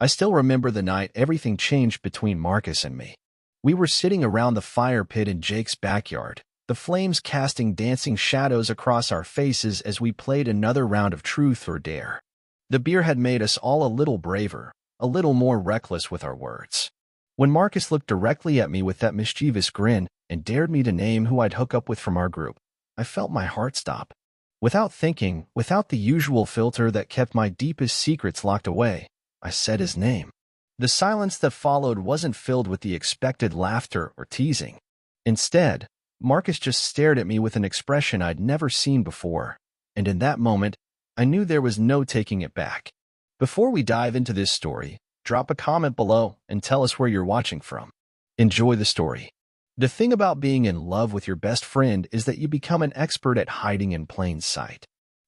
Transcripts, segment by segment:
I still remember the night everything changed between Marcus and me. We were sitting around the fire pit in Jake's backyard, the flames casting dancing shadows across our faces as we played another round of truth or dare. The beer had made us all a little braver, a little more reckless with our words. When Marcus looked directly at me with that mischievous grin and dared me to name who I'd hook up with from our group, I felt my heart stop. Without thinking, without the usual filter that kept my deepest secrets locked away, I said his name. The silence that followed wasn't filled with the expected laughter or teasing. Instead, Marcus just stared at me with an expression I'd never seen before, and in that moment, I knew there was no taking it back. Before we dive into this story, drop a comment below and tell us where you're watching from. Enjoy the story. The thing about being in love with your best friend is that you become an expert at hiding in plain sight.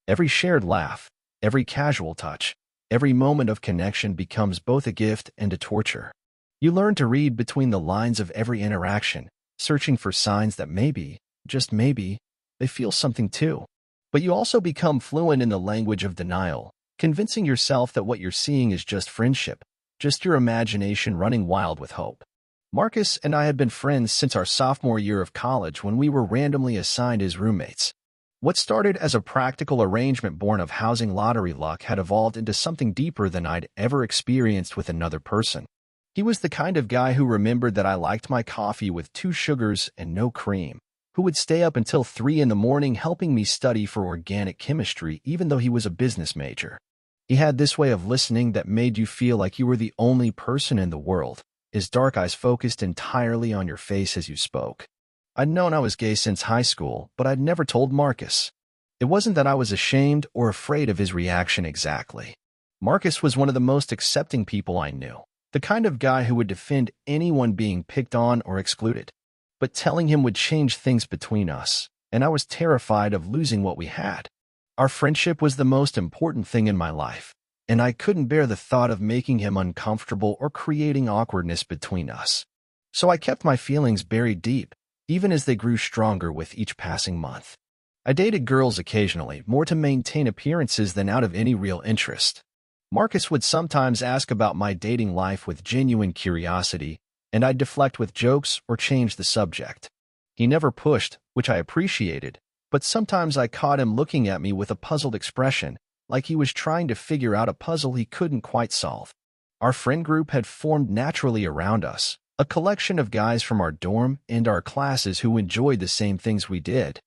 Every shared laugh, every casual touch, every moment of connection becomes both a gift and a torture. You learn to read between the lines of every interaction, searching for signs that maybe, just maybe, they feel something too. But you also become fluent in the language of denial, convincing yourself that what you're seeing is just friendship, just your imagination running wild with hope. Marcus and I had been friends since our sophomore year of college when we were randomly assigned as roommates. What started as a practical arrangement born of housing lottery luck had evolved into something deeper than I'd ever experienced with another person. He was the kind of guy who remembered that I liked my coffee with 2 sugars and no cream, who would stay up until 3 in the morning helping me study for organic chemistry even though he was a business major. He had this way of listening that made you feel like you were the only person in the world, his dark eyes focused entirely on your face as you spoke. I'd known I was gay since high school, but I'd never told Marcus. It wasn't that I was ashamed or afraid of his reaction exactly. Marcus was one of the most accepting people I knew, the kind of guy who would defend anyone being picked on or excluded. But telling him would change things between us, and I was terrified of losing what we had. Our friendship was the most important thing in my life, and I couldn't bear the thought of making him uncomfortable or creating awkwardness between us. So I kept my feelings buried deep, even as they grew stronger with each passing month. I dated girls occasionally, more to maintain appearances than out of any real interest. Marcus would sometimes ask about my dating life with genuine curiosity, and I'd deflect with jokes or change the subject. He never pushed, which I appreciated, but sometimes I caught him looking at me with a puzzled expression, like he was trying to figure out a puzzle he couldn't quite solve. Our friend group had formed naturally around us, a collection of guys from our dorm and our classes who enjoyed the same things we did.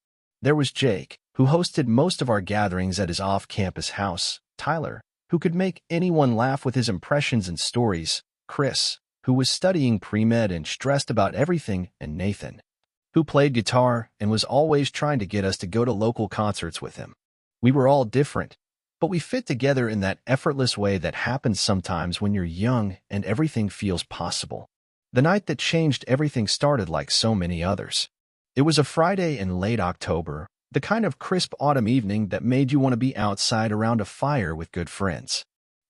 There was Jake, who hosted most of our gatherings at his off-campus house, Tyler, who could make anyone laugh with his impressions and stories, Chris, who was studying pre-med and stressed about everything, and Nathan, who played guitar and was always trying to get us to go to local concerts with him. We were all different, but we fit together in that effortless way that happens sometimes when you're young and everything feels possible. The night that changed everything started like so many others. It was a Friday in late October, the kind of crisp autumn evening that made you want to be outside around a fire with good friends.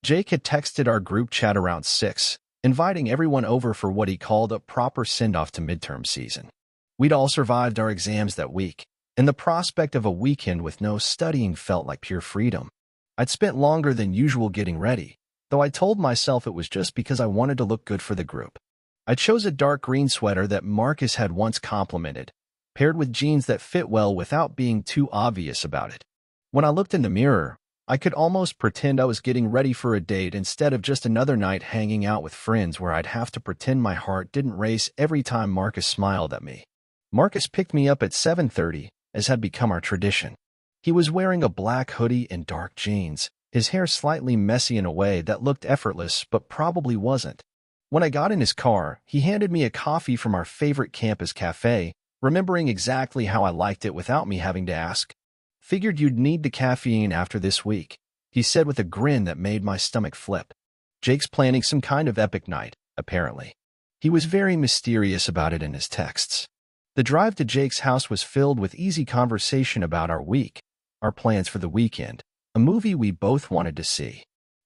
Jake had texted our group chat around 6, inviting everyone over for what he called a proper send-off to midterm season. We'd all survived our exams that week, and the prospect of a weekend with no studying felt like pure freedom. I'd spent longer than usual getting ready, though I told myself it was just because I wanted to look good for the group. I chose a dark green sweater that Marcus had once complimented, paired with jeans that fit well without being too obvious about it. When I looked in the mirror, I could almost pretend I was getting ready for a date instead of just another night hanging out with friends where I'd have to pretend my heart didn't race every time Marcus smiled at me. Marcus picked me up at 7:30, as had become our tradition. He was wearing a black hoodie and dark jeans, his hair slightly messy in a way that looked effortless but probably wasn't. When I got in his car, he handed me a coffee from our favorite campus cafe, remembering exactly how I liked it without me having to ask. "Figured you'd need the caffeine after this week," he said with a grin that made my stomach flip. Jake's planning some kind of epic night, apparently. He was very mysterious about it in his texts. The drive to Jake's house was filled with easy conversation about our week, our plans for the weekend, a movie we both wanted to see.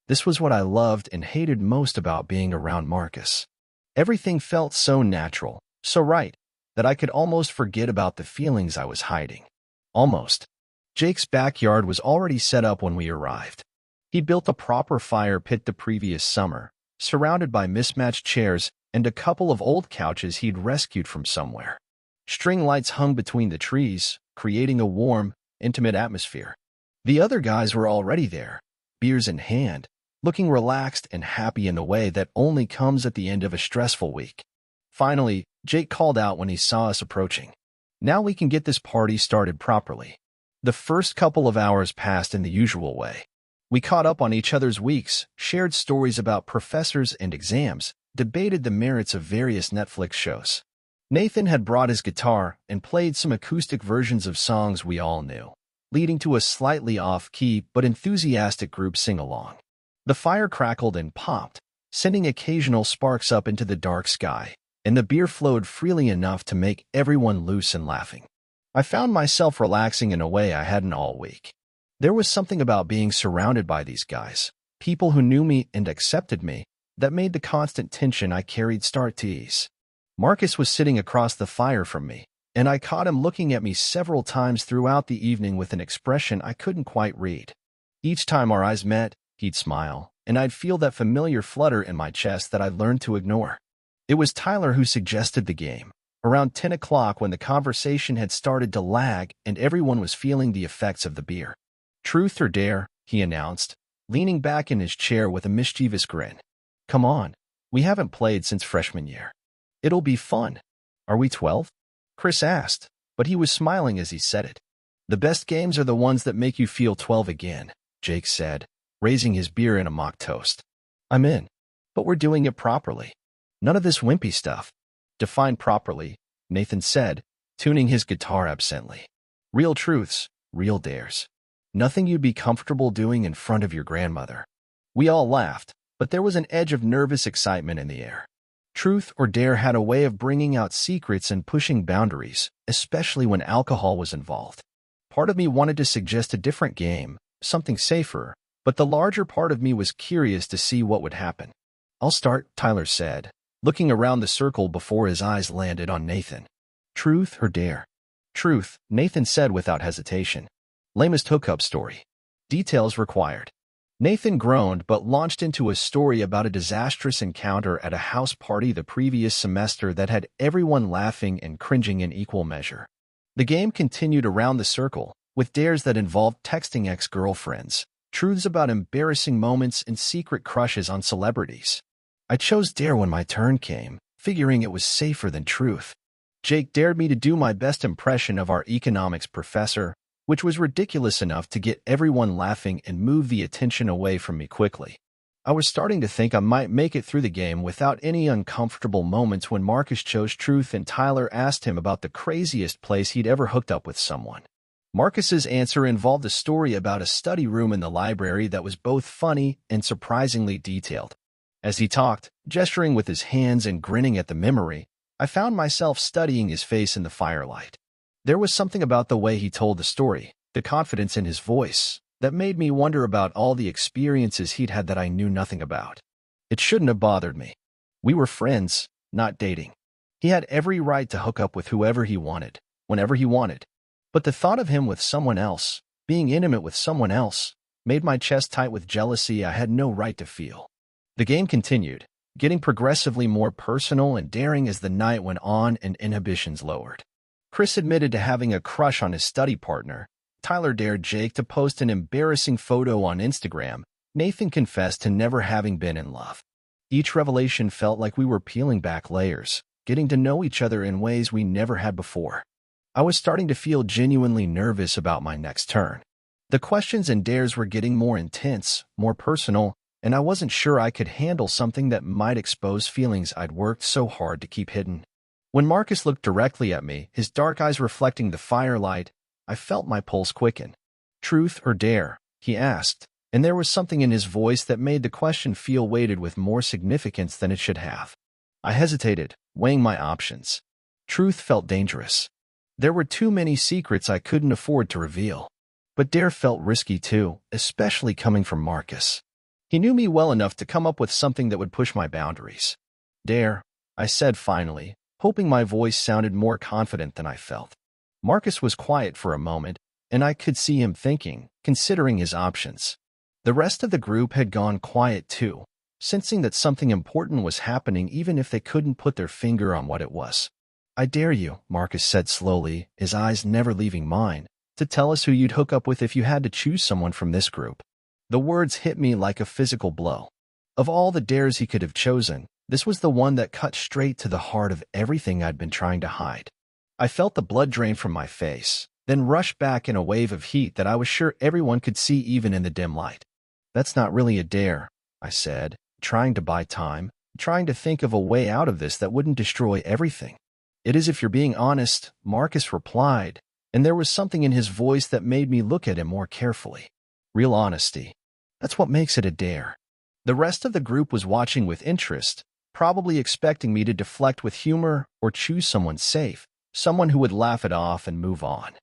This was what I loved and hated most about being around Marcus. Everything felt so natural, so right, that I could almost forget about the feelings I was hiding. Almost. Jake's backyard was already set up when we arrived. He built a proper fire pit the previous summer, surrounded by mismatched chairs and a couple of old couches he'd rescued from somewhere. String lights hung between the trees, creating a warm, intimate atmosphere. The other guys were already there, beers in hand, looking relaxed and happy in the way that only comes at the end of a stressful week. Finally, Jake called out when he saw us approaching. Now we can get this party started properly. The first couple of hours passed in the usual way. We caught up on each other's weeks, shared stories about professors and exams, debated the merits of various Netflix shows. Nathan had brought his guitar and played some acoustic versions of songs we all knew, leading to a slightly off-key but enthusiastic group sing-along. The fire crackled and popped, sending occasional sparks up into the dark sky, and the beer flowed freely enough to make everyone loose and laughing. I found myself relaxing in a way I hadn't all week. There was something about being surrounded by these guys, people who knew me and accepted me, that made the constant tension I carried start to ease. Marcus was sitting across the fire from me, and I caught him looking at me several times throughout the evening with an expression I couldn't quite read. Each time our eyes met, he'd smile, and I'd feel that familiar flutter in my chest that I'd learned to ignore. It was Tyler who suggested the game, around 10 o'clock when the conversation had started to lag and everyone was feeling the effects of the beer. "Truth or dare," he announced, leaning back in his chair with a mischievous grin. "Come on, we haven't played since freshman year. It'll be fun." "Are we 12? Chris asked, but he was smiling as he said it. "The best games are the ones that make you feel 12 again," Jake said, raising his beer in a mock toast. "I'm in, but we're doing it properly. None of this wimpy stuff." "Define properly," Nathan said, tuning his guitar absently. "Real truths, real dares. Nothing you'd be comfortable doing in front of your grandmother." We all laughed, but there was an edge of nervous excitement in the air. Truth or dare had a way of bringing out secrets and pushing boundaries, especially when alcohol was involved. Part of me wanted to suggest a different game, something safer, but the larger part of me was curious to see what would happen. "I'll start," Tyler said, looking around the circle before his eyes landed on Nathan. "Truth or dare?" "Truth," Nathan said without hesitation. "Lamest hookup story. Details required." Nathan groaned but launched into a story about a disastrous encounter at a house party the previous semester that had everyone laughing and cringing in equal measure. The game continued around the circle, with dares that involved texting ex-girlfriends, truths about embarrassing moments, and secret crushes on celebrities. I chose dare when my turn came, figuring it was safer than truth. Jake dared me to do my best impression of our economics professor, which was ridiculous enough to get everyone laughing and move the attention away from me quickly. I was starting to think I might make it through the game without any uncomfortable moments when Marcus chose truth and Tyler asked him about the craziest place he'd ever hooked up with someone. Marcus's answer involved a story about a study room in the library that was both funny and surprisingly detailed. As he talked, gesturing with his hands and grinning at the memory, I found myself studying his face in the firelight. There was something about the way he told the story, the confidence in his voice, that made me wonder about all the experiences he'd had that I knew nothing about. It shouldn't have bothered me. We were friends, not dating. He had every right to hook up with whoever he wanted, whenever he wanted. But the thought of him with someone else, being intimate with someone else, made my chest tight with jealousy I had no right to feel. The game continued, getting progressively more personal and daring as the night went on and inhibitions lowered. Chris admitted to having a crush on his study partner. Tyler dared Jake to post an embarrassing photo on Instagram. Nathan confessed to never having been in love. Each revelation felt like we were peeling back layers, getting to know each other in ways we never had before. I was starting to feel genuinely nervous about my next turn. The questions and dares were getting more intense, more personal, and I wasn't sure I could handle something that might expose feelings I'd worked so hard to keep hidden. When Marcus looked directly at me, his dark eyes reflecting the firelight, I felt my pulse quicken. "Truth or dare?" he asked, and there was something in his voice that made the question feel weighted with more significance than it should have. I hesitated, weighing my options. Truth felt dangerous. There were too many secrets I couldn't afford to reveal. But dare felt risky too, especially coming from Marcus. He knew me well enough to come up with something that would push my boundaries. "Dare," I said finally, hoping my voice sounded more confident than I felt. Marcus was quiet for a moment, and I could see him thinking, considering his options. The rest of the group had gone quiet too, sensing that something important was happening even if they couldn't put their finger on what it was. "I dare you," Marcus said slowly, his eyes never leaving mine, "to tell us who you'd hook up with if you had to choose someone from this group." The words hit me like a physical blow. Of all the dares he could have chosen, this was the one that cut straight to the heart of everything I'd been trying to hide. I felt the blood drain from my face, then rush back in a wave of heat that I was sure everyone could see even in the dim light. "That's not really a dare," I said, trying to buy time, trying to think of a way out of this that wouldn't destroy everything. "It is if you're being honest," Marcus replied, and there was something in his voice that made me look at him more carefully. "Real honesty. That's what makes it a dare." The rest of the group was watching with interest, probably expecting me to deflect with humor or choose someone safe, someone who would laugh it off and move on.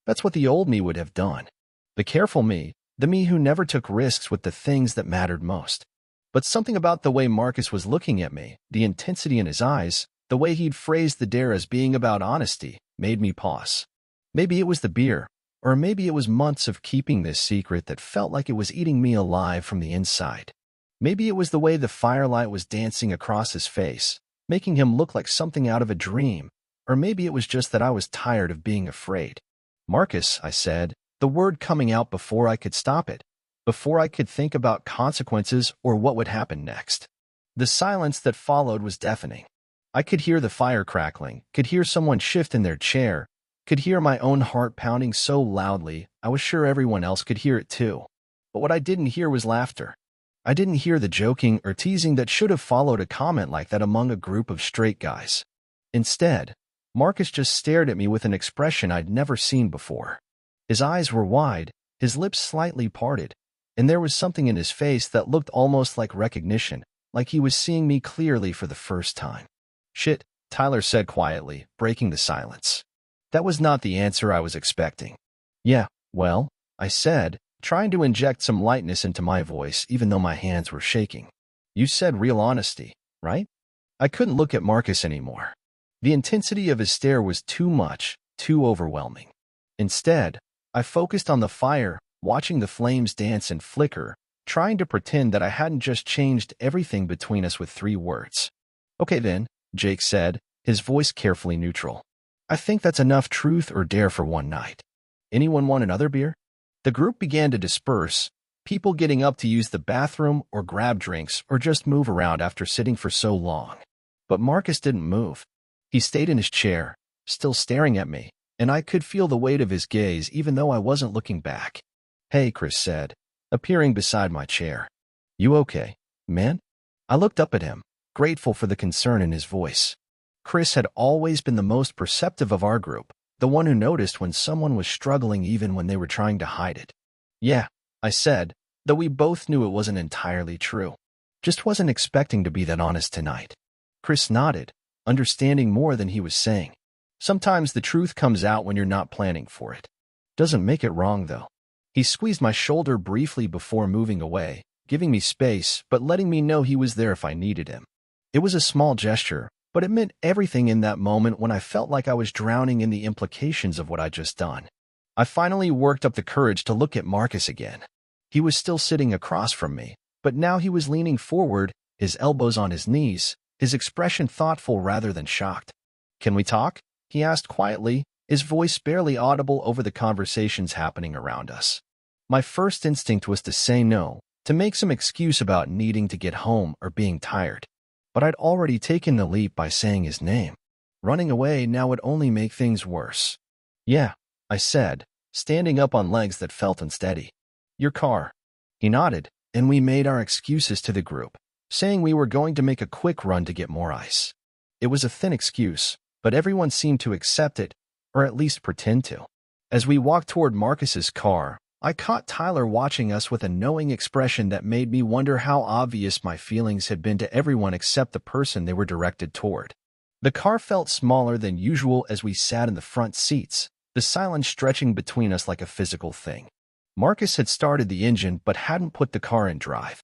That's what the old me would have done. The careful me, the me who never took risks with the things that mattered most. But something about the way Marcus was looking at me, the intensity in his eyes, the way he'd phrased the dare as being about honesty, made me pause. Maybe it was the beer, or maybe it was months of keeping this secret that felt like it was eating me alive from the inside. Maybe it was the way the firelight was dancing across his face, making him look like something out of a dream, or maybe it was just that I was tired of being afraid. "Marcus," I said, the word coming out before I could stop it, before I could think about consequences or what would happen next. The silence that followed was deafening. I could hear the fire crackling, could hear someone shift in their chair, could hear my own heart pounding so loudly I was sure everyone else could hear it too. But what I didn't hear was laughter. I didn't hear the joking or teasing that should have followed a comment like that among a group of straight guys. Instead, Marcus just stared at me with an expression I'd never seen before. His eyes were wide, his lips slightly parted, and there was something in his face that looked almost like recognition, like he was seeing me clearly for the first time. "Shit," Tyler said quietly, breaking the silence. That was not the answer I was expecting. "Yeah, well," I said, trying to inject some lightness into my voice even though my hands were shaking. "You said real honesty, right?" I couldn't look at Marcus anymore. The intensity of his stare was too much, too overwhelming. Instead, I focused on the fire, watching the flames dance and flicker, trying to pretend that I hadn't just changed everything between us with 3 words. "Okay then," Jake said, his voice carefully neutral. "I think that's enough truth or dare for one night. Anyone want another beer?" The group began to disperse, people getting up to use the bathroom or grab drinks or just move around after sitting for so long. But Marcus didn't move. He stayed in his chair, still staring at me, and I could feel the weight of his gaze even though I wasn't looking back. "Hey," Chris said, appearing beside my chair. "You okay, man?" I looked up at him, grateful for the concern in his voice. Chris had always been the most perceptive of our group, the one who noticed when someone was struggling even when they were trying to hide it. "Yeah," I said, though we both knew it wasn't entirely true. "Just wasn't expecting to be that honest tonight." Chris nodded, understanding more than he was saying. Sometimes the truth comes out when you're not planning for it. Doesn't make it wrong, though. He squeezed my shoulder briefly before moving away, giving me space but letting me know he was there if I needed him. It was a small gesture, but it meant everything in that moment when I felt like I was drowning in the implications of what I'd just done. I finally worked up the courage to look at Marcus again. He was still sitting across from me, but now he was leaning forward, his elbows on his knees, his expression thoughtful rather than shocked. "Can we talk?" he asked quietly, his voice barely audible over the conversations happening around us. My first instinct was to say no, to make some excuse about needing to get home or being tired. But I'd already taken the leap by saying his name. Running away now would only make things worse. "Yeah," I said, standing up on legs that felt unsteady. "Your car." He nodded, and we made our excuses to the group, saying we were going to make a quick run to get more ice. It was a thin excuse, but everyone seemed to accept it, or at least pretend to. As we walked toward Marcus's car, I caught Tyler watching us with a knowing expression that made me wonder how obvious my feelings had been to everyone except the person they were directed toward. The car felt smaller than usual as we sat in the front seats, the silence stretching between us like a physical thing. Marcus had started the engine but hadn't put the car in drive.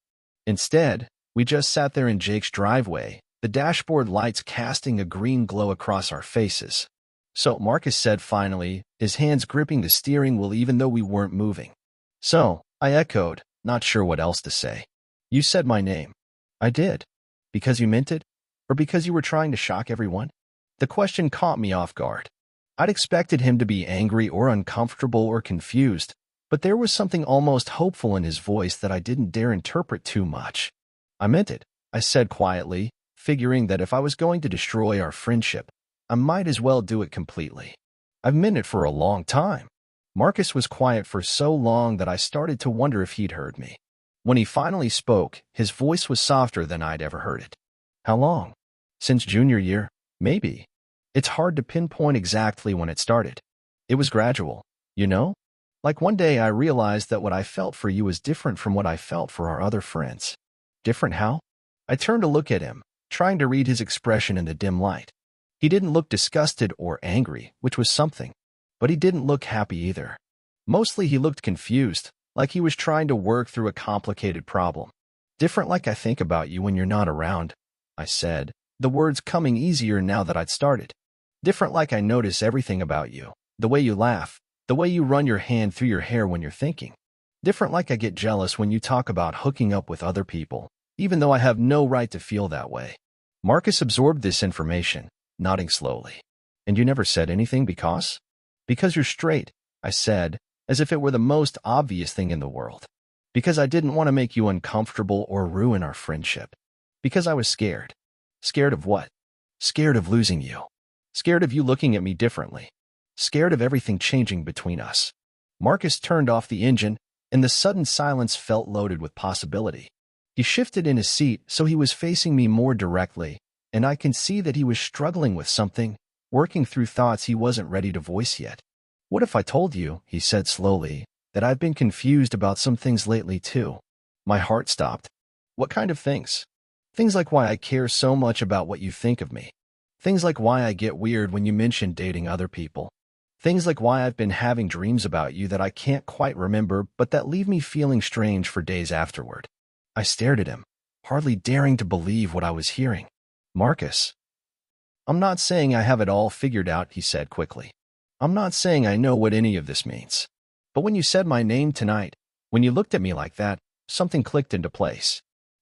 Instead, we just sat there in Jake's driveway, the dashboard lights casting a green glow across our faces. "So," Marcus said finally, his hands gripping the steering wheel even though we weren't moving. "So," I echoed, not sure what else to say. "You said my name." I did. Because you meant it? Or because you were trying to shock everyone? The question caught me off guard. I'd expected him to be angry or uncomfortable or confused, but there was something almost hopeful in his voice that I didn't dare interpret too much. I meant it, I said quietly, figuring that if I was going to destroy our friendship, I might as well do it completely. I've meant it for a long time. Marcus was quiet for so long that I started to wonder if he'd heard me. When he finally spoke, his voice was softer than I'd ever heard it. How long? Since junior year? Maybe. It's hard to pinpoint exactly when it started. It was gradual, you know? Like one day I realized that what I felt for you was different from what I felt for our other friends. Different how? I turned to look at him, trying to read his expression in the dim light. He didn't look disgusted or angry, which was something, but he didn't look happy either. Mostly he looked confused, like he was trying to work through a complicated problem. Different like I think about you when you're not around, I said, the words coming easier now that I'd started. Different like I notice everything about you, the way you laugh, the way you run your hand through your hair when you're thinking. Different like I get jealous when you talk about hooking up with other people, even though I have no right to feel that way. Marcus absorbed this information, nodding slowly. And you never said anything because? Because you're straight, I said, as if it were the most obvious thing in the world. Because I didn't want to make you uncomfortable or ruin our friendship. Because I was scared. Scared of what? Scared of losing you. Scared of you looking at me differently. Scared of everything changing between us. Marcus turned off the engine, and the sudden silence felt loaded with possibility. He shifted in his seat so he was facing me more directly, and I can see that he was struggling with something, working through thoughts he wasn't ready to voice yet. What if I told you, he said slowly, that I've been confused about some things lately too? My heart stopped. What kind of things? Things like why I care so much about what you think of me. Things like why I get weird when you mention dating other people. Things like why I've been having dreams about you that I can't quite remember but that leave me feeling strange for days afterward. I stared at him, hardly daring to believe what I was hearing. Marcus. I'm not saying I have it all figured out, he said quickly. I'm not saying I know what any of this means. But when you said my name tonight, when you looked at me like that, something clicked into place.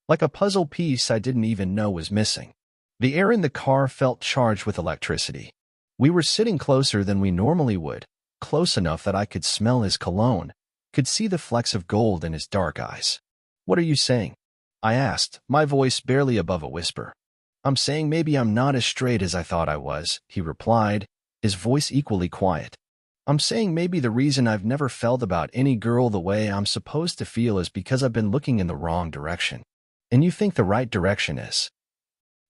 Like a puzzle piece I didn't even know was missing. The air in the car felt charged with electricity. We were sitting closer than we normally would, close enough that I could smell his cologne, could see the flecks of gold in his dark eyes. What are you saying? I asked, my voice barely above a whisper. I'm saying maybe I'm not as straight as I thought I was, he replied, his voice equally quiet. I'm saying maybe the reason I've never felt about any girl the way I'm supposed to feel is because I've been looking in the wrong direction. And you think the right direction is?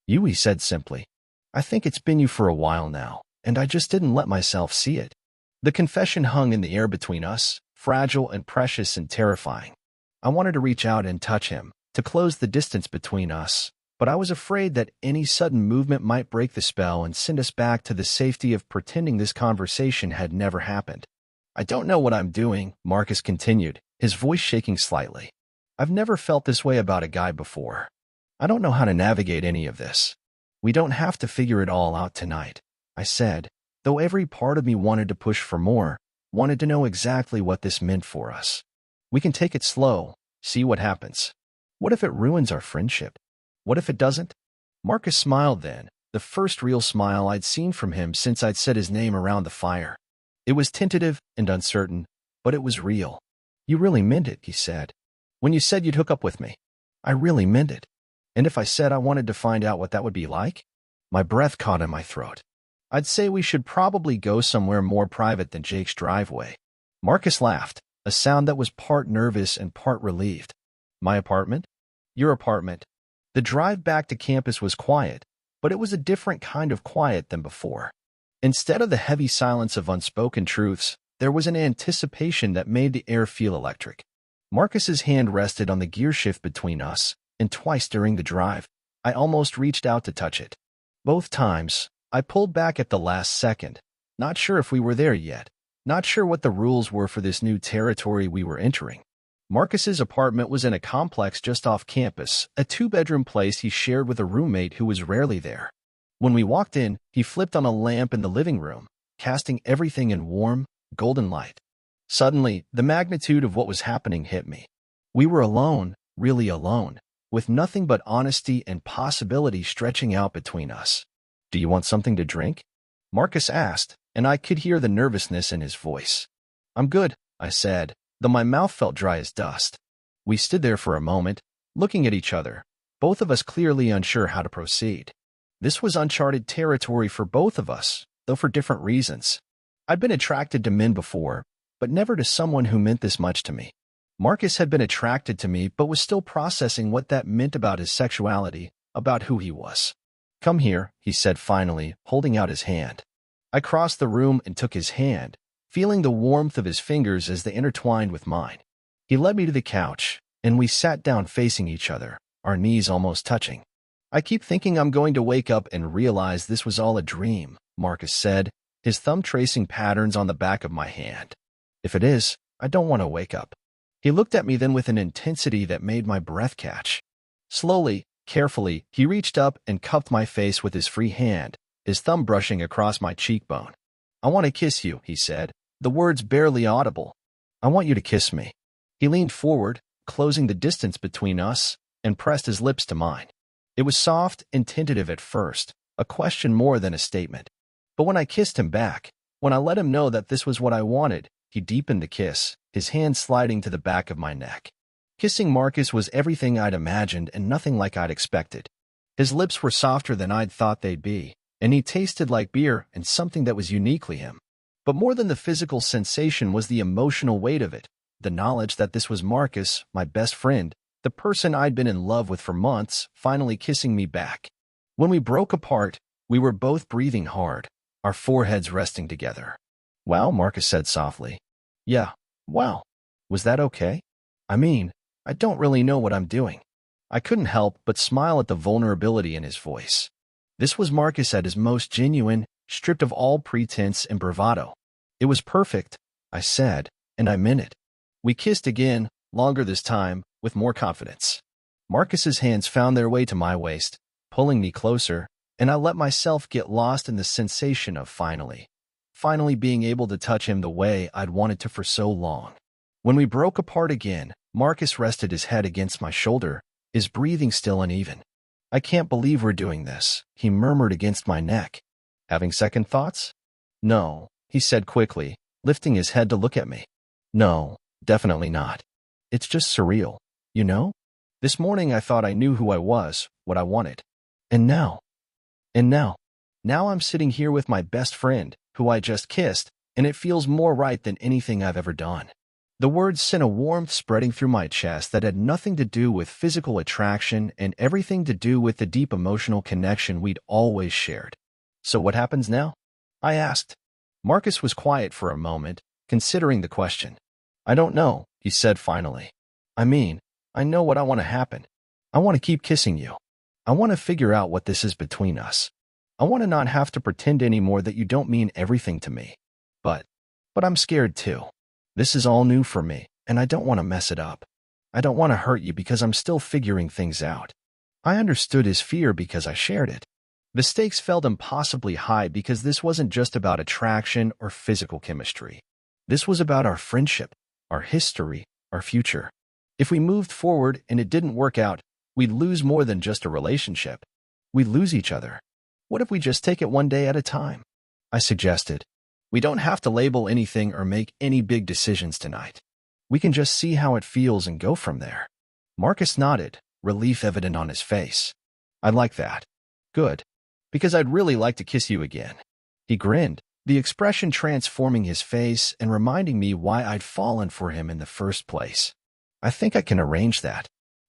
You, he said simply. I think it's been you for a while now, and I just didn't let myself see it. The confession hung in the air between us, fragile and precious and terrifying. I wanted to reach out and touch him, to close the distance between us, but I was afraid that any sudden movement might break the spell and send us back to the safety of pretending this conversation had never happened. I don't know what I'm doing, Marcus continued, his voice shaking slightly. I've never felt this way about a guy before. I don't know how to navigate any of this. We don't have to figure it all out tonight, I said, though every part of me wanted to push for more, wanted to know exactly what this meant for us. We can take it slow, see what happens. What if it ruins our friendship? What if it doesn't? Marcus smiled then, the first real smile I'd seen from him since I'd said his name around the fire. It was tentative and uncertain, but it was real. You really meant it, he said. When you said you'd hook up with me, I really meant it. And if I said I wanted to find out what that would be like? My breath caught in my throat. I'd say we should probably go somewhere more private than Jake's driveway. Marcus laughed, a sound that was part nervous and part relieved. My apartment? Your apartment. The drive back to campus was quiet, but it was a different kind of quiet than before. Instead of the heavy silence of unspoken truths, there was an anticipation that made the air feel electric. Marcus's hand rested on the gear shift between us, and twice during the drive, I almost reached out to touch it. Both times, I pulled back at the last second, not sure if we were there yet, not sure what the rules were for this new territory we were entering. Marcus's apartment was in a complex just off campus, a two-bedroom place he shared with a roommate who was rarely there. When we walked in, he flipped on a lamp in the living room, casting everything in warm, golden light. Suddenly, the magnitude of what was happening hit me. We were alone, really alone, with nothing but honesty and possibility stretching out between us. "Do you want something to drink?" Marcus asked, and I could hear the nervousness in his voice. "I'm good," I said, though my mouth felt dry as dust. We stood there for a moment, looking at each other, both of us clearly unsure how to proceed. This was uncharted territory for both of us, though for different reasons. I'd been attracted to men before, but never to someone who meant this much to me. Marcus had been attracted to me, but was still processing what that meant about his sexuality, about who he was. "Come here," he said finally, holding out his hand. I crossed the room and took his hand, feeling the warmth of his fingers as they intertwined with mine. He led me to the couch, and we sat down facing each other, our knees almost touching. "I keep thinking I'm going to wake up and realize this was all a dream," Marcus said, his thumb tracing patterns on the back of my hand. "If it is, I don't want to wake up." He looked at me then with an intensity that made my breath catch. Slowly, carefully, he reached up and cupped my face with his free hand, his thumb brushing across my cheekbone. "I want to kiss you," he said, the words barely audible. "I want you to kiss me." He leaned forward, closing the distance between us, and pressed his lips to mine. It was soft and tentative at first, a question more than a statement. But when I kissed him back, when I let him know that this was what I wanted, he deepened the kiss, his hand sliding to the back of my neck. Kissing Marcus was everything I'd imagined and nothing like I'd expected. His lips were softer than I'd thought they'd be, and he tasted like beer and something that was uniquely him. But more than the physical sensation was the emotional weight of it, the knowledge that this was Marcus, my best friend, the person I'd been in love with for months, finally kissing me back. When we broke apart, we were both breathing hard, our foreheads resting together. "Wow," Marcus said softly. "Yeah, wow. Was that okay? I mean, I don't really know what I'm doing." I couldn't help but smile at the vulnerability in his voice. This was Marcus at his most genuine, stripped of all pretense and bravado. "It was perfect," I said, and I meant it. We kissed again, longer this time, with more confidence. Marcus's hands found their way to my waist, pulling me closer, and I let myself get lost in the sensation of finally being able to touch him the way I'd wanted to for so long. When we broke apart again, Marcus rested his head against my shoulder, his breathing still uneven. "I can't believe we're doing this," he murmured against my neck. "Having second thoughts?" "No," he said quickly, lifting his head to look at me. "No, definitely not. It's just surreal, you know? This morning I thought I knew who I was, what I wanted. And now I'm sitting here with my best friend, who I just kissed, and it feels more right than anything I've ever done." The words sent a warmth spreading through my chest that had nothing to do with physical attraction and everything to do with the deep emotional connection we'd always shared. "So what happens now?" I asked. Marcus was quiet for a moment, considering the question. "I don't know," he said finally. "I mean, I know what I want to happen. I want to keep kissing you. I want to figure out what this is between us. I want to not have to pretend anymore that you don't mean everything to me. But I'm scared too. This is all new for me, and I don't want to mess it up. I don't want to hurt you because I'm still figuring things out." I understood his fear because I shared it. The stakes felt impossibly high because this wasn't just about attraction or physical chemistry. This was about our friendship, our history, our future. If we moved forward and it didn't work out, we'd lose more than just a relationship. We'd lose each other. What if we just take it one day at a time? I suggested. We don't have to label anything or make any big decisions tonight. We can just see how it feels and go from there. Marcus nodded, relief evident on his face. "I'd like that." "Good. Because I'd really like to kiss you again." He grinned, the expression transforming his face and reminding me why I'd fallen for him in the first place. "I think I can arrange that."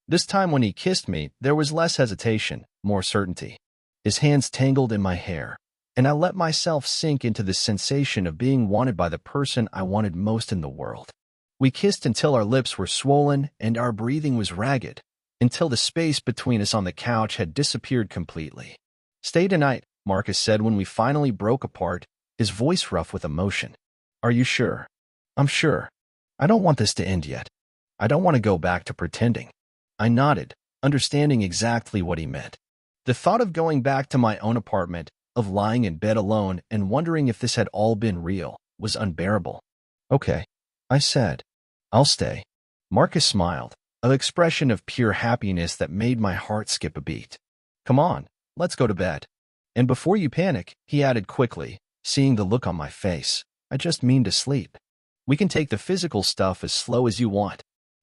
This time when he kissed me, there was less hesitation, more certainty. His hands tangled in my hair, and I let myself sink into the sensation of being wanted by the person I wanted most in the world. We kissed until our lips were swollen and our breathing was ragged, until the space between us on the couch had disappeared completely. "Stay tonight," Marcus said when we finally broke apart, his voice rough with emotion. "Are you sure?" "I'm sure. I don't want this to end yet. I don't want to go back to pretending." I nodded, understanding exactly what he meant. The thought of going back to my own apartment, of lying in bed alone and wondering if this had all been real, was unbearable. "Okay," I said. "I'll stay." Marcus smiled, an expression of pure happiness that made my heart skip a beat. "Come on, let's go to bed." And before you panic, he added quickly, seeing the look on my face, "I just mean to sleep. We can take the physical stuff as slow as you want."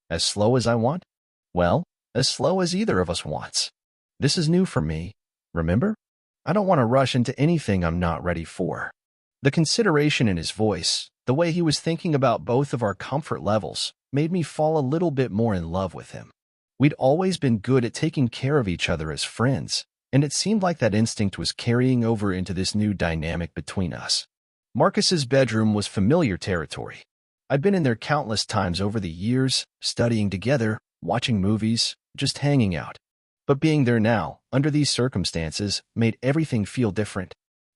As slow as I want? Well, as slow as either of us wants. This is new for me, remember? I don't want to rush into anything I'm not ready for. The consideration in his voice, the way he was thinking about both of our comfort levels, made me fall a little bit more in love with him. We'd always been good at taking care of each other as friends, and it seemed like that instinct was carrying over into this new dynamic between us. Marcus's bedroom was familiar territory. I'd been in there countless times over the years, studying together, watching movies, just hanging out. But being there now, under these circumstances, made everything feel different.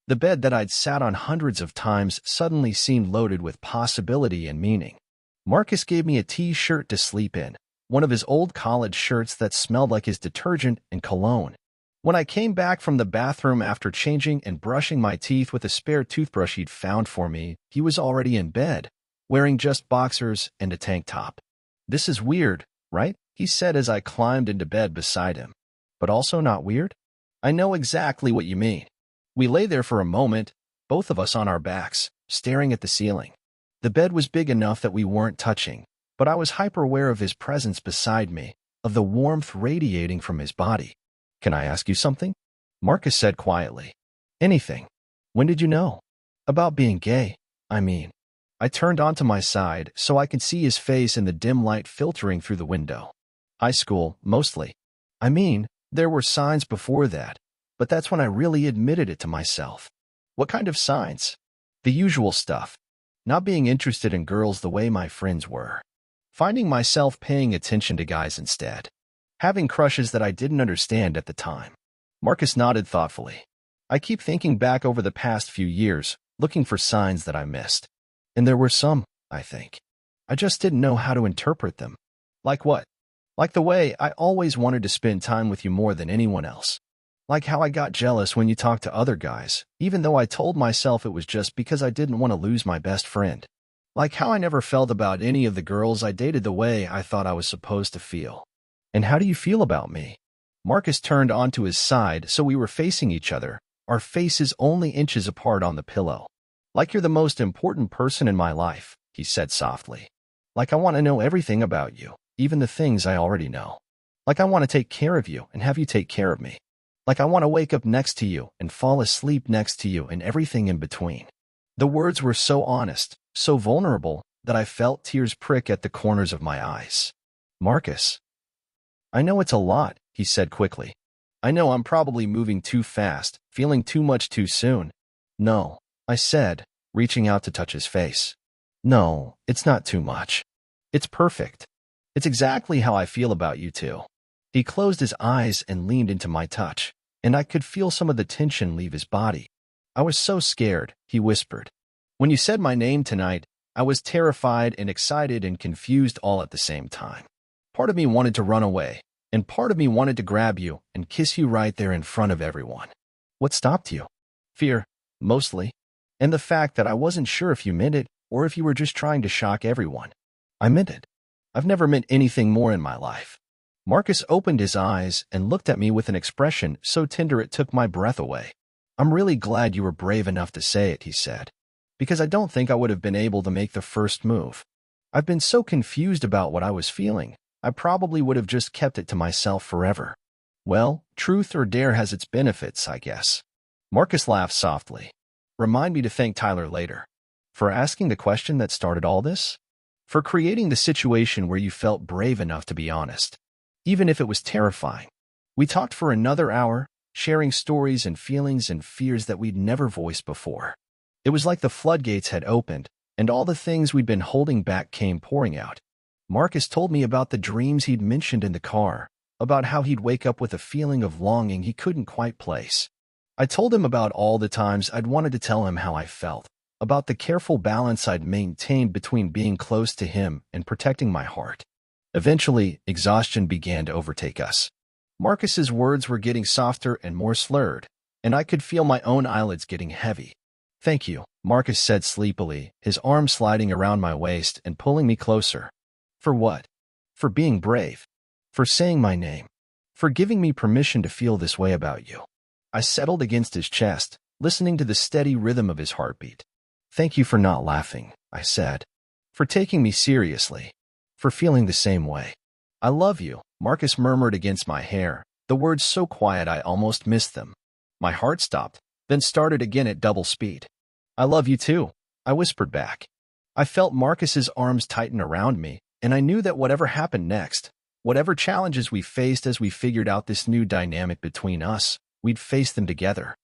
The bed that I'd sat on hundreds of times suddenly seemed loaded with possibility and meaning. Marcus gave me a t-shirt to sleep in, one of his old college shirts that smelled like his detergent and cologne. When I came back from the bathroom after changing and brushing my teeth with a spare toothbrush he'd found for me, he was already in bed, wearing just boxers and a tank top. "This is weird, right?" he said as I climbed into bed beside him. "But also not weird?" "I know exactly what you mean." We lay there for a moment, both of us on our backs, staring at the ceiling. The bed was big enough that we weren't touching, but I was hyper-aware of his presence beside me, of the warmth radiating from his body. "Can I ask you something?" Marcus said quietly. "Anything. When did you know?" "About being gay, I mean." I turned onto my side so I could see his face in the dim light filtering through the window. "High school, mostly. I mean, there were signs before that, but that's when I really admitted it to myself." "What kind of signs?" "The usual stuff. Not being interested in girls the way my friends were. Finding myself paying attention to guys instead. Having crushes that I didn't understand at the time." Marcus nodded thoughtfully. "I keep thinking back over the past few years, looking for signs that I missed. And there were some, I think. I just didn't know how to interpret them." "Like what?" "Like the way I always wanted to spend time with you more than anyone else. Like how I got jealous when you talked to other guys, even though I told myself it was just because I didn't want to lose my best friend. Like how I never felt about any of the girls I dated the way I thought I was supposed to feel." "And how do you feel about me?" Marcus turned onto his side so we were facing each other, our faces only inches apart on the pillow. "Like you're the most important person in my life," he said softly. "Like I want to know everything about you, even the things I already know. Like I want to take care of you and have you take care of me. Like I want to wake up next to you and fall asleep next to you and everything in between." The words were so honest, so vulnerable, that I felt tears prick at the corners of my eyes. "Marcus, I know it's a lot," he said quickly. "I know I'm probably moving too fast, feeling too much too soon." "No," I said, reaching out to touch his face. "No, it's not too much. It's perfect. It's exactly how I feel about you too." He closed his eyes and leaned into my touch, and I could feel some of the tension leave his body. "I was so scared," he whispered. "When you said my name tonight, I was terrified and excited and confused all at the same time. Part of me wanted to run away, and part of me wanted to grab you and kiss you right there in front of everyone." "What stopped you?" "Fear, mostly. And the fact that I wasn't sure if you meant it or if you were just trying to shock everyone." "I meant it. I've never meant anything more in my life." Marcus opened his eyes and looked at me with an expression so tender it took my breath away. "I'm really glad you were brave enough to say it," he said, "because I don't think I would have been able to make the first move. I've been so confused about what I was feeling, I probably would have just kept it to myself forever." "Well, truth or dare has its benefits, I guess." Marcus laughed softly. "Remind me to thank Tyler later." "For asking the question that started all this?" "For creating the situation where you felt brave enough to be honest, even if it was terrifying." We talked for another hour, sharing stories and feelings and fears that we'd never voiced before. It was like the floodgates had opened, and all the things we'd been holding back came pouring out. Marcus told me about the dreams he'd mentioned in the car, about how he'd wake up with a feeling of longing he couldn't quite place. I told him about all the times I'd wanted to tell him how I felt, about the careful balance I'd maintained between being close to him and protecting my heart. Eventually, exhaustion began to overtake us. Marcus's words were getting softer and more slurred, and I could feel my own eyelids getting heavy. "Thank you," Marcus said sleepily, his arm sliding around my waist and pulling me closer. "For what?" "For being brave." for saying my name, for giving me permission to feel this way about you. I settled against his chest, listening to the steady rhythm of his heartbeat. Thank you for not laughing, I said, for taking me seriously, for feeling the same way. I love you, Marcus murmured against my hair, the words so quiet I almost missed them. My heart stopped, then started again at double speed. I love you too, I whispered back. I felt Marcus's arms tighten around me, and I knew that whatever happened next, whatever challenges we faced as we figured out this new dynamic between us, we'd face them together.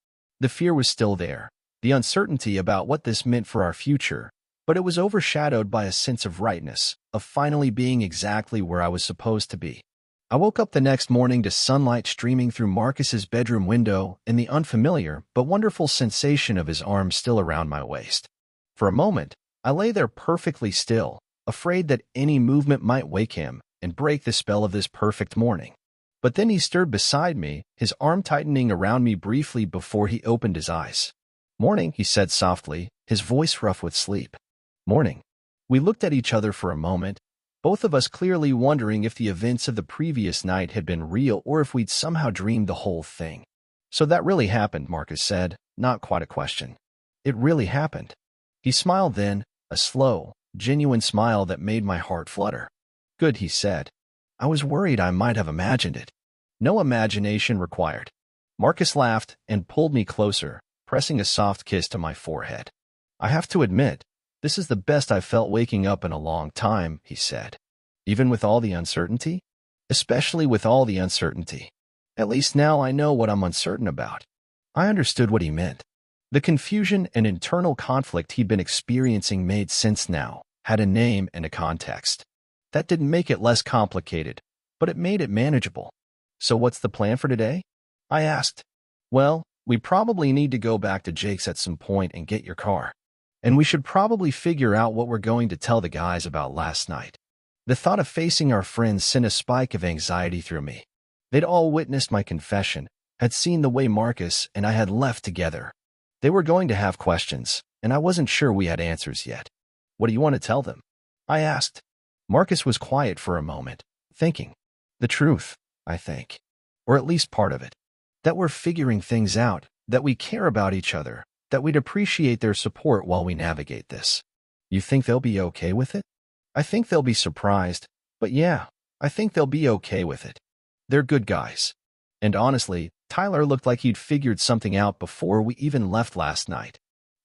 The fear was still there, the uncertainty about what this meant for our future, but it was overshadowed by a sense of rightness, of finally being exactly where I was supposed to be. I woke up the next morning to sunlight streaming through Marcus's bedroom window and the unfamiliar but wonderful sensation of his arms still around my waist. For a moment, I lay there perfectly still, afraid that any movement might wake him and break the spell of this perfect morning. But then he stirred beside me, his arm tightening around me briefly before he opened his eyes. Morning, he said softly, his voice rough with sleep. Morning. We looked at each other for a moment, both of us clearly wondering if the events of the previous night had been real or if we'd somehow dreamed the whole thing. So that really happened, Marcus said, not quite a question. It really happened. He smiled then, a slow, genuine smile that made my heart flutter. Good, he said. I was worried I might have imagined it. No imagination required. Marcus laughed and pulled me closer, pressing a soft kiss to my forehead. I have to admit, this is the best I've felt waking up in a long time, he said. Even with all the uncertainty? Especially with all the uncertainty. At least now I know what I'm uncertain about. I understood what he meant. The confusion and internal conflict he'd been experiencing made sense now, had a name and a context. That didn't make it less complicated, but it made it manageable. So what's the plan for today? I asked. Well, we probably need to go back to Jake's at some point and get your car. And we should probably figure out what we're going to tell the guys about last night. The thought of facing our friends sent a spike of anxiety through me. They'd all witnessed my confession, had seen the way Marcus and I had left together. They were going to have questions, and I wasn't sure we had answers yet. What do you want to tell them? I asked. Marcus was quiet for a moment, thinking. The truth, I think. Or at least part of it. That we're figuring things out, that we care about each other, that we'd appreciate their support while we navigate this. You think they'll be okay with it? I think they'll be surprised, but yeah, I think they'll be okay with it. They're good guys. And honestly, Tyler looked like he'd figured something out before we even left last night.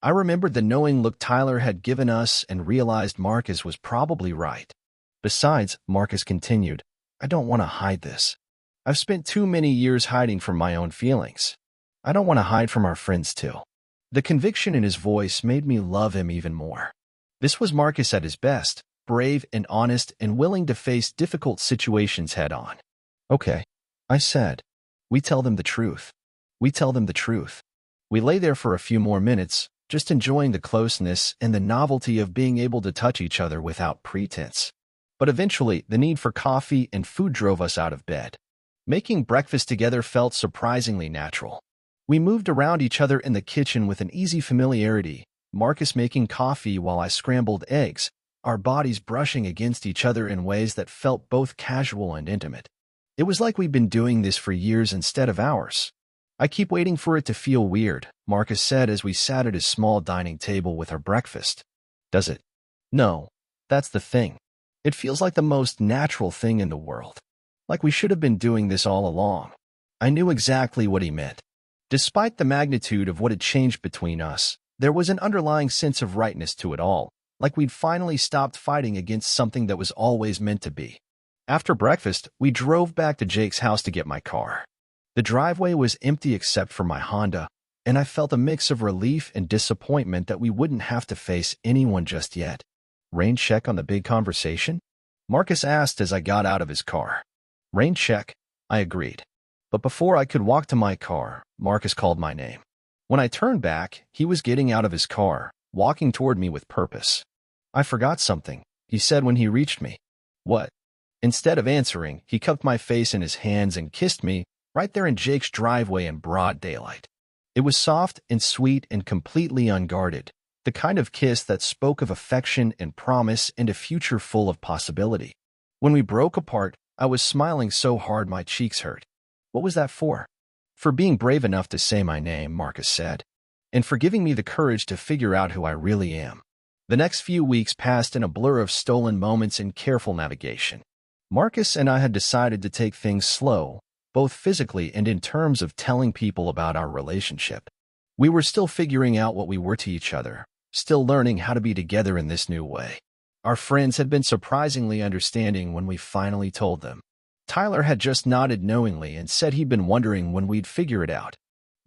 I remembered the knowing look Tyler had given us and realized Marcus was probably right. Besides, Marcus continued, I don't want to hide this. I've spent too many years hiding from my own feelings. I don't want to hide from our friends too. The conviction in his voice made me love him even more. This was Marcus at his best, brave and honest and willing to face difficult situations head on. Okay, I said. We tell them the truth. We tell them the truth. We lay there for a few more minutes, just enjoying the closeness and the novelty of being able to touch each other without pretense. But eventually, the need for coffee and food drove us out of bed. Making breakfast together felt surprisingly natural. We moved around each other in the kitchen with an easy familiarity, Marcus making coffee while I scrambled eggs, our bodies brushing against each other in ways that felt both casual and intimate. It was like we'd been doing this for years instead of hours. I keep waiting for it to feel weird, Marcus said as we sat at his small dining table with our breakfast. Does it? No, that's the thing. It feels like the most natural thing in the world. Like we should have been doing this all along. I knew exactly what he meant. Despite the magnitude of what had changed between us, there was an underlying sense of rightness to it all, like we'd finally stopped fighting against something that was always meant to be. After breakfast, we drove back to Jake's house to get my car. The driveway was empty except for my Honda, and I felt a mix of relief and disappointment that we wouldn't have to face anyone just yet. Rain check on the big conversation? Marcus asked as I got out of his car. Rain check, I agreed. But before I could walk to my car, Marcus called my name. When I turned back, he was getting out of his car, walking toward me with purpose. I forgot something, he said when he reached me. What? Instead of answering, he cupped my face in his hands and kissed me, right there in Jake's driveway in broad daylight. It was soft and sweet and completely unguarded, the kind of kiss that spoke of affection and promise and a future full of possibility. When we broke apart, I was smiling so hard my cheeks hurt. What was that for? For being brave enough to say my name, Marcus said, and for giving me the courage to figure out who I really am. The next few weeks passed in a blur of stolen moments and careful navigation. Marcus and I had decided to take things slow, both physically and in terms of telling people about our relationship. We were still figuring out what we were to each other, still learning how to be together in this new way. Our friends had been surprisingly understanding when we finally told them. Tyler had just nodded knowingly and said he'd been wondering when we'd figure it out.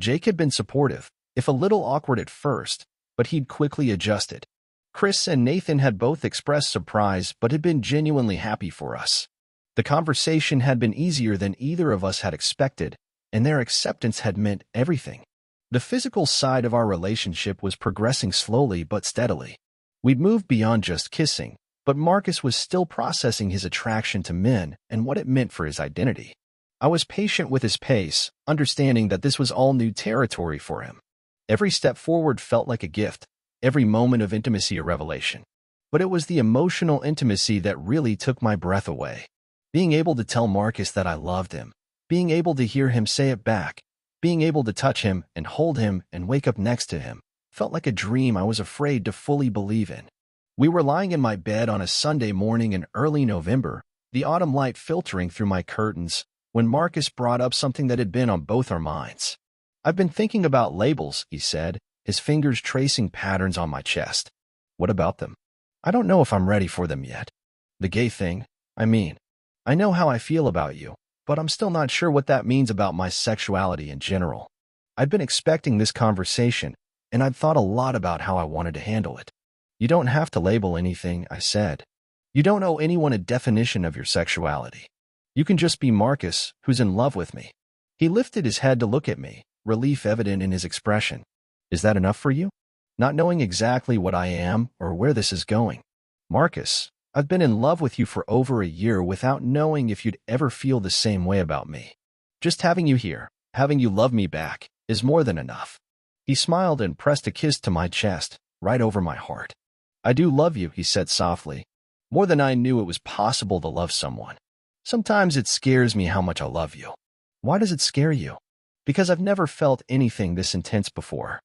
Jake had been supportive, if a little awkward at first, but he'd quickly adjusted. Chris and Nathan had both expressed surprise but had been genuinely happy for us. The conversation had been easier than either of us had expected, and their acceptance had meant everything. The physical side of our relationship was progressing slowly but steadily. We'd moved beyond just kissing, but Marcus was still processing his attraction to men and what it meant for his identity. I was patient with his pace, understanding that this was all new territory for him. Every step forward felt like a gift, every moment of intimacy a revelation. But it was the emotional intimacy that really took my breath away. Being able to tell Marcus that I loved him, being able to hear him say it back, being able to touch him and hold him and wake up next to him, felt like a dream I was afraid to fully believe in. We were lying in my bed on a Sunday morning in early November, the autumn light filtering through my curtains, when Marcus brought up something that had been on both our minds. "I've been thinking about labels," he said, his fingers tracing patterns on my chest. "What about them?" "I don't know if I'm ready for them yet. The gay thing, I mean. I know how I feel about you, but I'm still not sure what that means about my sexuality in general." I'd been expecting this conversation, and I'd thought a lot about how I wanted to handle it. "You don't have to label anything," I said. "You don't owe anyone a definition of your sexuality. You can just be Marcus, who's in love with me." He lifted his head to look at me, relief evident in his expression. "Is that enough for you? Not knowing exactly what I am or where this is going?" "Marcus, I've been in love with you for over a year without knowing if you'd ever feel the same way about me. Just having you here, having you love me back, is more than enough." He smiled and pressed a kiss to my chest, right over my heart. "I do love you," he said softly, "more than I knew it was possible to love someone. Sometimes it scares me how much I love you." "Why does it scare you?" "Because I've never felt anything this intense before.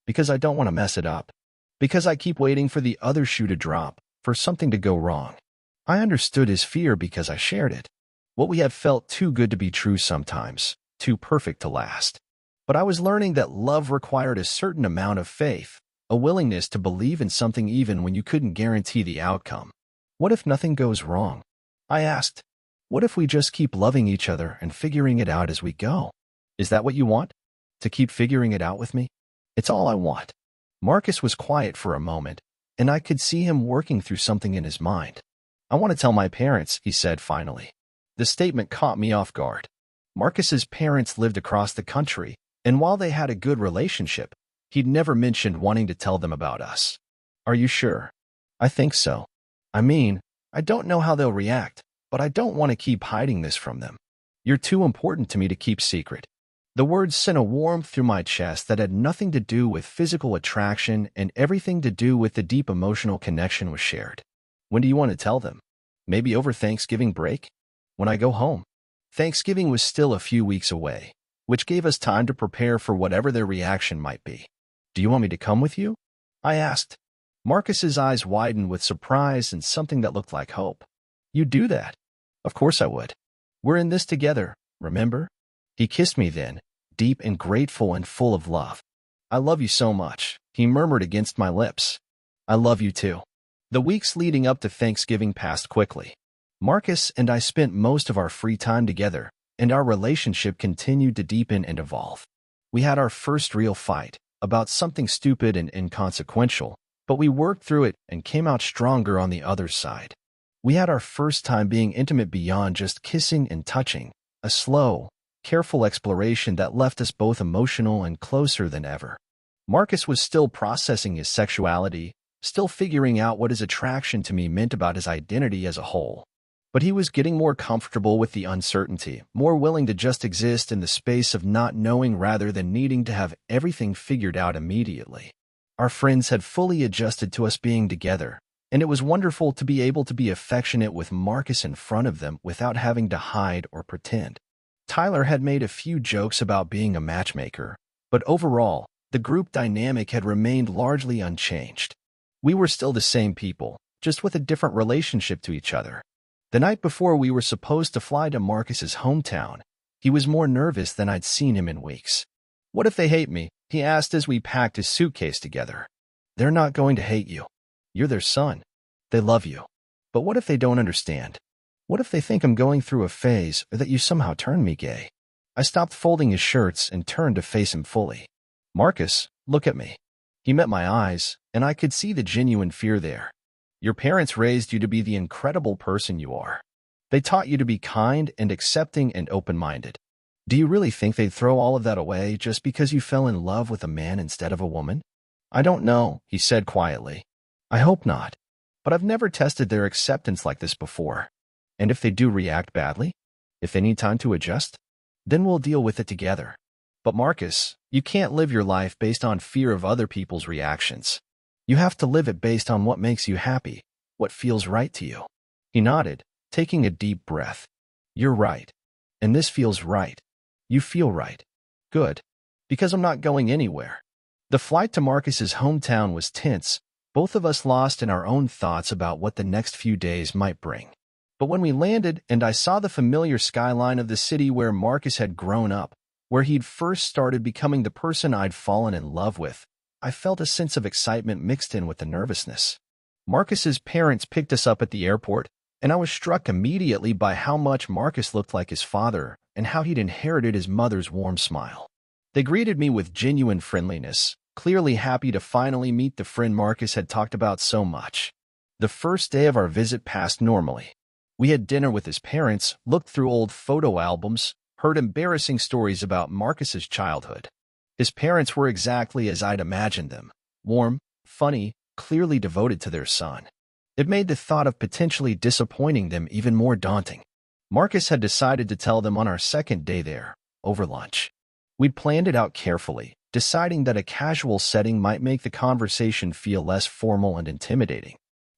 Because I don't want to mess it up. Because I keep waiting for the other shoe to drop, for something to go wrong." I understood his fear because I shared it. What we had felt too good to be true sometimes, too perfect to last. But I was learning that love required a certain amount of faith, a willingness to believe in something even when you couldn't guarantee the outcome. "What if nothing goes wrong?" I asked. "What if we just keep loving each other and figuring it out as we go?" "Is that what you want? To keep figuring it out with me?" "It's all I want." Marcus was quiet for a moment, and I could see him working through something in his mind. "I want to tell my parents," he said finally. The statement caught me off guard. Marcus's parents lived across the country, and while they had a good relationship, he'd never mentioned wanting to tell them about us. "Are you sure?" "I think so. I mean, I don't know how they'll react, but I don't want to keep hiding this from them. You're too important to me to keep secret." The words sent a warmth through my chest that had nothing to do with physical attraction and everything to do with the deep emotional connection we shared. "When do you want to tell them? Maybe over Thanksgiving break? When I go home?" Thanksgiving was still a few weeks away, which gave us time to prepare for whatever their reaction might be. "Do you want me to come with you?" I asked. Marcus's eyes widened with surprise and something that looked like hope. "You'd do that?" "Of course I would. We're in this together, remember?" He kissed me then, deep and grateful and full of love. "I love you so much," he murmured against my lips. "I love you too." The weeks leading up to Thanksgiving passed quickly. Marcus and I spent most of our free time together, and our relationship continued to deepen and evolve. We had our first real fight, about something stupid and inconsequential, but we worked through it and came out stronger on the other side. We had our first time being intimate beyond just kissing and touching, a slow, careful exploration that left us both emotional and closer than ever. Marcus was still processing his sexuality, still figuring out what his attraction to me meant about his identity as a whole. But he was getting more comfortable with the uncertainty, more willing to just exist in the space of not knowing rather than needing to have everything figured out immediately. Our friends had fully adjusted to us being together, and it was wonderful to be able to be affectionate with Marcus in front of them without having to hide or pretend. Tyler had made a few jokes about being a matchmaker, but overall, the group dynamic had remained largely unchanged. We were still the same people, just with a different relationship to each other. The night before we were supposed to fly to Marcus's hometown, he was more nervous than I'd seen him in weeks. "What if they hate me?" he asked as we packed his suitcase together. "They're not going to hate you. You're their son. They love you. But what if they don't understand? What if they think I'm going through a phase or that you somehow turned me gay?" I stopped folding his shirts and turned to face him fully. "Marcus, look at me." He met my eyes, and I could see the genuine fear there. "Your parents raised you to be the incredible person you are. They taught you to be kind and accepting and open-minded. Do you really think they'd throw all of that away just because you fell in love with a man instead of a woman?" "I don't know," he said quietly. "I hope not. But I've never tested their acceptance like this before. And if they do react badly? If they need time to adjust? Then we'll deal with it together. But Marcus, you can't live your life based on fear of other people's reactions. You have to live it based on what makes you happy, what feels right to you." He nodded, taking a deep breath. "You're right. And this feels right. You feel right. Good. Because I'm not going anywhere." The flight to Marcus's hometown was tense, both of us lost in our own thoughts about what the next few days might bring. But when we landed and I saw the familiar skyline of the city where Marcus had grown up, where he'd first started becoming the person I'd fallen in love with, I felt a sense of excitement mixed in with the nervousness. Marcus's parents picked us up at the airport, and I was struck immediately by how much Marcus looked like his father and how he'd inherited his mother's warm smile. They greeted me with genuine friendliness, clearly happy to finally meet the friend Marcus had talked about so much. The first day of our visit passed normally. We had dinner with his parents, looked through old photo albums, heard embarrassing stories about Marcus's childhood. His parents were exactly as I'd imagined them, warm, funny, clearly devoted to their son. It made the thought of potentially disappointing them even more daunting. Marcus had decided to tell them on our second day there, over lunch. We'd planned it out carefully, deciding that a casual setting might make the conversation feel less formal and intimidating.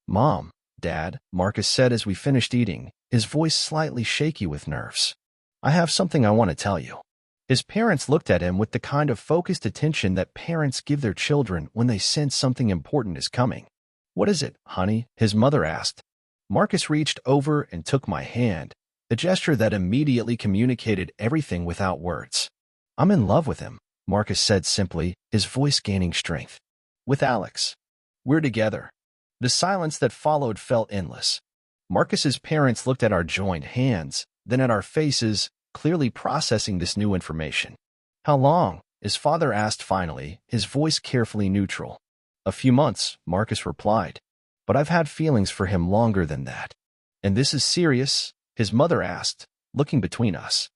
"Mom, Dad," Marcus said as we finished eating, his voice slightly shaky with nerves. "I have something I want to tell you." His parents looked at him with the kind of focused attention that parents give their children when they sense something important is coming. "What is it, honey?" his mother asked. Marcus reached over and took my hand, a gesture that immediately communicated everything without words. "I'm in love with him," Marcus said simply, his voice gaining strength. "With Alex. We're together." The silence that followed felt endless. Marcus's parents looked at our joined hands, then at our faces, clearly processing this new information. "How long?" his father asked finally, his voice carefully neutral. "A few months," Marcus replied. "But I've had feelings for him longer than that." "And this is serious?" his mother asked, looking between us.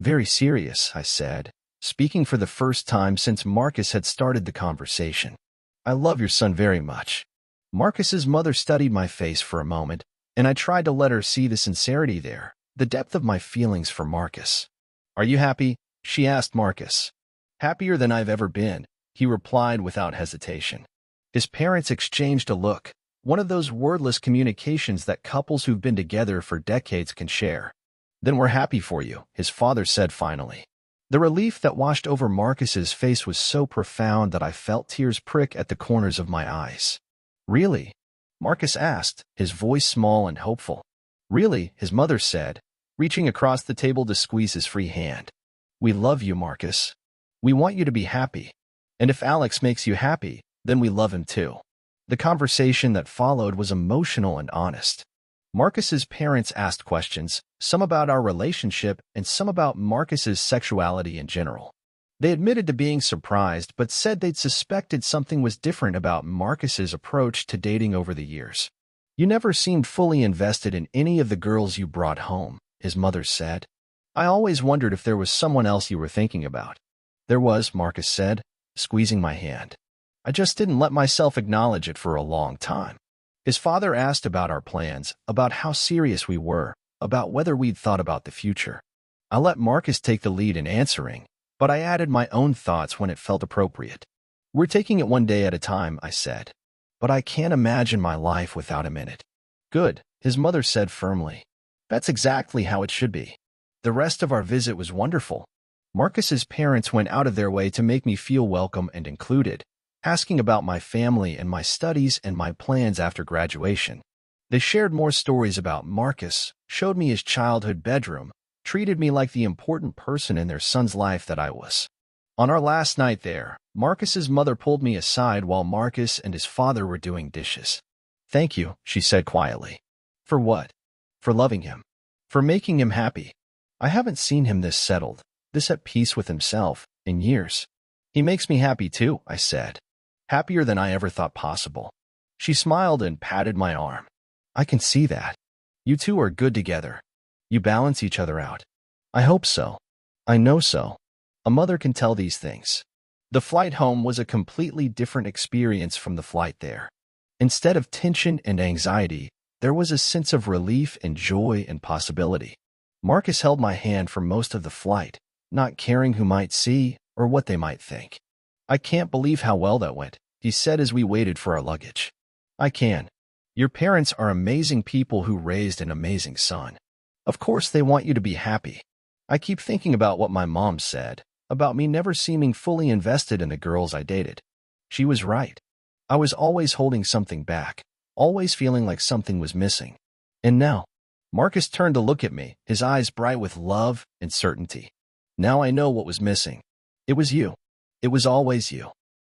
"Very serious," I said, speaking for the first time since Marcus had started the conversation. "I love your son very much." Marcus's mother studied my face for a moment, and I tried to let her see the sincerity there, the depth of my feelings for Marcus. "Are you happy?" she asked Marcus. "Happier than I've ever been," he replied without hesitation. His parents exchanged a look, one of those wordless communications that couples who've been together for decades can share. "Then we're happy for you," his father said finally. The relief that washed over Marcus's face was so profound that I felt tears prick at the corners of my eyes. "Really?" Marcus asked, his voice small and hopeful. "Really," his mother said, reaching across the table to squeeze his free hand. "We love you, Marcus. We want you to be happy. And if Alex makes you happy, then we love him too." The conversation that followed was emotional and honest. Marcus's parents asked questions, some about our relationship and some about Marcus's sexuality in general. They admitted to being surprised, but said they'd suspected something was different about Marcus's approach to dating over the years. "You never seemed fully invested in any of the girls you brought home," his mother said. "I always wondered if there was someone else you were thinking about." "There was," Marcus said, squeezing my hand. "I just didn't let myself acknowledge it for a long time." His father asked about our plans, about how serious we were, about whether we'd thought about the future. I let Marcus take the lead in answering, but I added my own thoughts when it felt appropriate. "We're taking it one day at a time," I said. but I can't imagine my life without him in it. Good, his mother said firmly. That's exactly how it should be. The rest of our visit was wonderful. Marcus's parents went out of their way to make me feel welcome and included, asking about my family and my studies and my plans after graduation. They shared more stories about Marcus, showed me his childhood bedroom, treated me like the important person in their son's life that I was. On our last night there, Marcus's mother pulled me aside while Marcus and his father were doing dishes. Thank you, she said quietly. For what? For loving him. For making him happy. I haven't seen him this settled, this at peace with himself, in years. He makes me happy too, I said. Happier than I ever thought possible. She smiled and patted my arm. I can see that. You two are good together. You balance each other out. I hope so. I know so. A mother can tell these things. The flight home was a completely different experience from the flight there. Instead of tension and anxiety, there was a sense of relief and joy and possibility. Marcus held my hand for most of the flight, not caring who might see or what they might think. I can't believe how well that went, he said as we waited for our luggage. I can. Your parents are amazing people who raised an amazing son. Of course they want you to be happy. I keep thinking about what my mom said, about me never seeming fully invested in the girls I dated. She was right. I was always holding something back, always feeling like something was missing. And now, Marcus turned to look at me, his eyes bright with love and certainty. Now I know what was missing. It was you. It was always you.